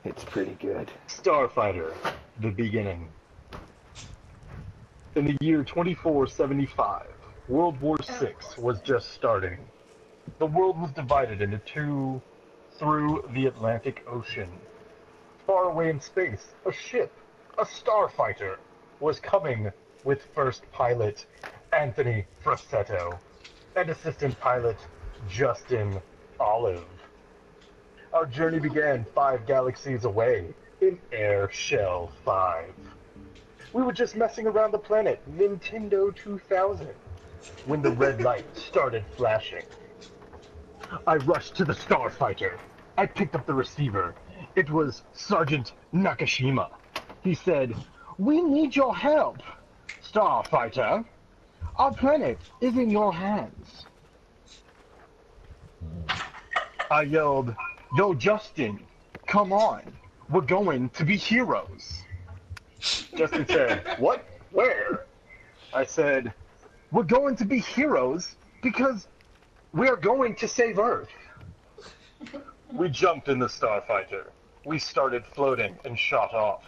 It's pretty good. Starfighter, the beginning. In the year 2475, World War VI was just starting. The world was divided into two through the Atlantic Ocean. Far away in space, a ship, a starfighter, was coming with first pilot Anthony Frassetto and assistant pilot Justin Olive. Our journey began 5 galaxies away in Air Shell 5. We were just messing around the planet Nintendo 2000 when the red light started flashing. I rushed to the starfighter. I picked up the receiver. It was Sergeant Nakashima. He said, "We need your help, starfighter. Our planet is in your hands." I yelled, "Yo, Justin, come on. We're going to be heroes." Justin said, "What? Where?" I said, "We're going to be heroes because we're going to save Earth." We jumped in the starfighter. We started floating and shot off.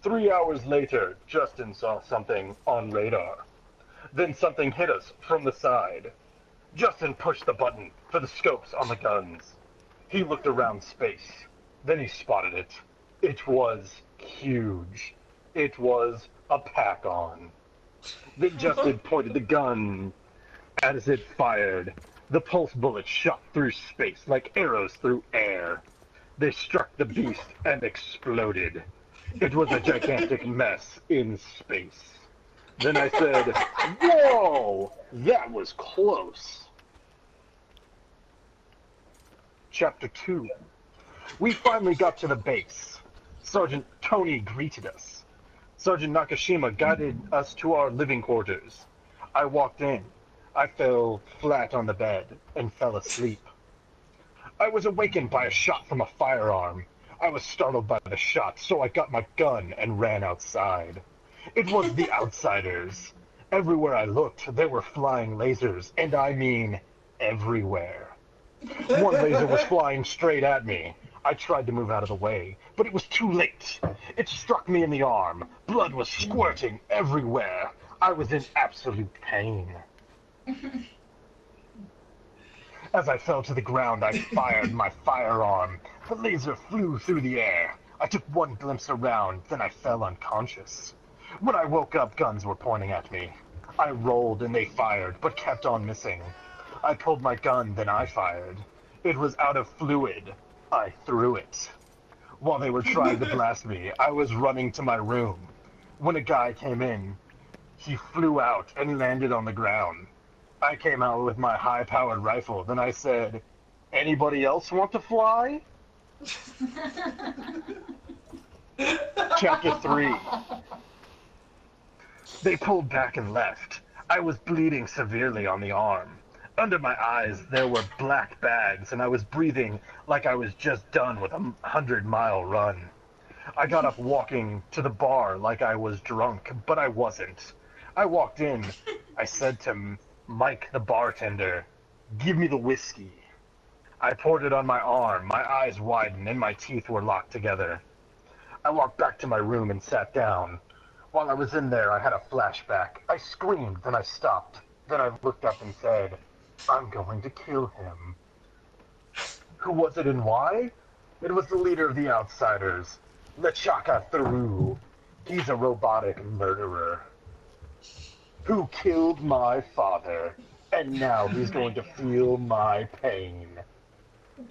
3 hours later, Justin saw something on radar. Then something hit us from the side. Justin pushed the button for the scopes on the guns. He looked around space. Then he spotted it. It was huge. It was a pack-on. Then Justin pointed the gun. As it fired, the pulse bullets shot through space like arrows through air. They struck the beast and exploded. It was a gigantic mess in space. Then I said, "Whoa, that was close." Chapter 2. We finally got to the base. Sergeant Tony greeted us. Sergeant Nakashima guided us to our living quarters. I walked in. I fell flat on the bed and fell asleep. I was awakened by a shot from a firearm. I was startled by the shot, so I got my gun and ran outside. It was the Outsiders. Everywhere I looked, there were flying lasers, and I mean everywhere. One laser was flying straight at me. I tried to move out of the way, but it was too late. It struck me in the arm. Blood was squirting everywhere. I was in absolute pain. As I fell to the ground, I fired my firearm. The laser flew through the air. I took one glimpse around, then I fell unconscious. When I woke up, guns were pointing at me. I rolled and they fired, but kept on missing. I pulled my gun, then I fired. It was out of fluid. I threw it. While they were trying to blast me, I was running to my room. When a guy came in, he flew out and landed on the ground. I came out with my high-powered rifle. Then I said, "Anybody else want to fly?" Chapter 3. They pulled back and left. I was bleeding severely on the arm. Under my eyes, there were black bags, and I was breathing like I was just done with a 100-mile run. I got up walking to the bar like I was drunk, but I wasn't. I walked in. I said to Mike, the bartender, "Give me the whiskey." I poured it on my arm. My eyes widened and my teeth were locked together. I walked back to my room and sat down. While I was in there, I had a flashback. I screamed, then I stopped. Then I looked up and said, "I'm going to kill him." Who was it and why? It was the leader of the Outsiders, Lechaka Theru. He's a robotic murderer who killed my father, and now he's going to feel my pain.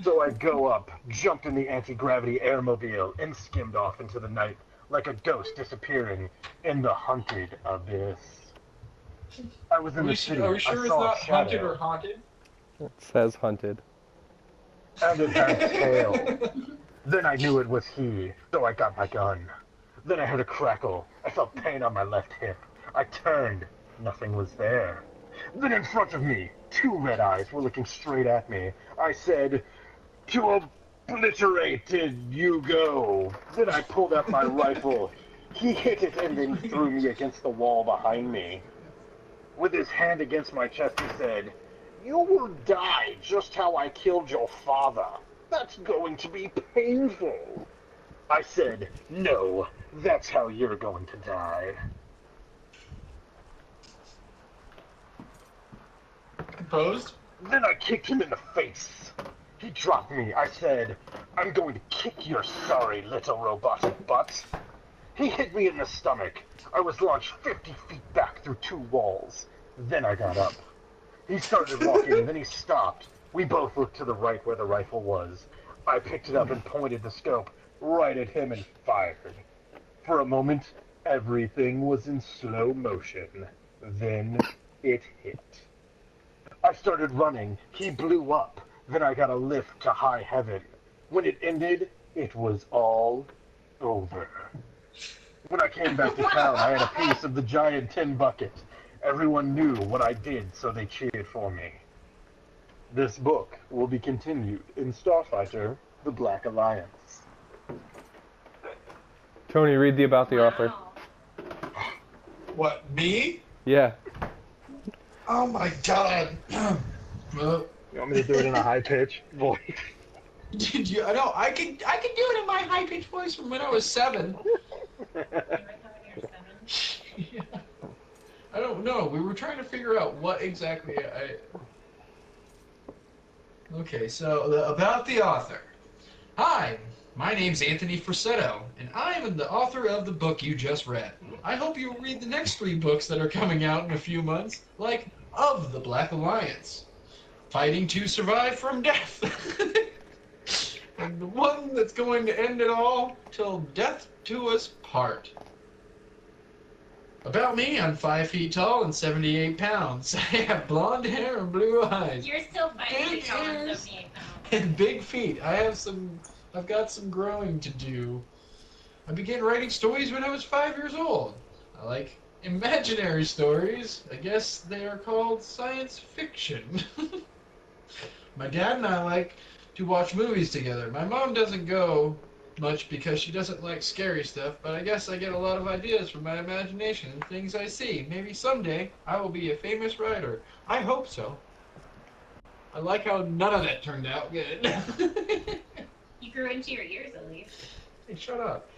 So I go up, jumped in the anti-gravity airmobile, and skimmed off into the night like a ghost disappearing in the haunted abyss. I was in the city. Are we sure it's not haunted or haunted? It says hunted. And it had tail. Then I knew it was he, so I got my gun. Then I heard a crackle. I felt pain on my left hip. I turned. Nothing was there. Then in front of me, 2 red eyes were looking straight at me. I said, "To obliterate did you go?" Then I pulled out my rifle. He hit it and then threw me against the wall behind me. With his hand against my chest, he said, "You will die just how I killed your father. That's going to be painful." I said, no, that's how you're going to die. Composed? Then I kicked him in the face. He dropped me. I said, I'm going to kick your sorry little robotic butt. He hit me in the stomach. I was launched 50 feet back through 2 walls. Then I got up. He started walking, then he stopped. We both looked to the right where the rifle was. I picked it up and pointed the scope right at him and fired. For a moment, everything was in slow motion. Then it hit. I started running. He blew up. Then I got a lift to high heaven. When it ended, it was all over. When I came back to town, I had a piece of the giant tin bucket. Everyone knew what I did, so they cheered for me. This book will be continued in Starfighter, The Black Alliance. Tony, read the about the author. What, me? Yeah. Oh my god. Well, You want me to do it in a high-pitched voice? did you? I know. I can do it in my high-pitched voice from when I was 7. Yeah. I don't know. We were trying to figure out what exactly Okay, so about the author. Hi, my name's Anthony Frassetto, and I am the author of the book you just read. I hope you'll read the next 3 books that are coming out in a few months, like Of the Black Alliance, Fighting to Survive from Death, and the one that's going to end it all, Till Death Do Us Part. About me, I'm 5 feet tall and 78 pounds. I have blonde hair and blue eyes. You're still 5 Big feet tall and ears 78 pounds. and big feet. I've got some growing to do. I began writing stories when I was 5 years old. I like imaginary stories. I guess they are called science fiction. My dad and I like to watch movies together. My mom doesn't go much because she doesn't like scary stuff, but I guess I get a lot of ideas from my imagination and things I see. Maybe someday I will be a famous writer. I hope so. I like how none of that turned out good. You grew into your ears at least. Hey, shut up.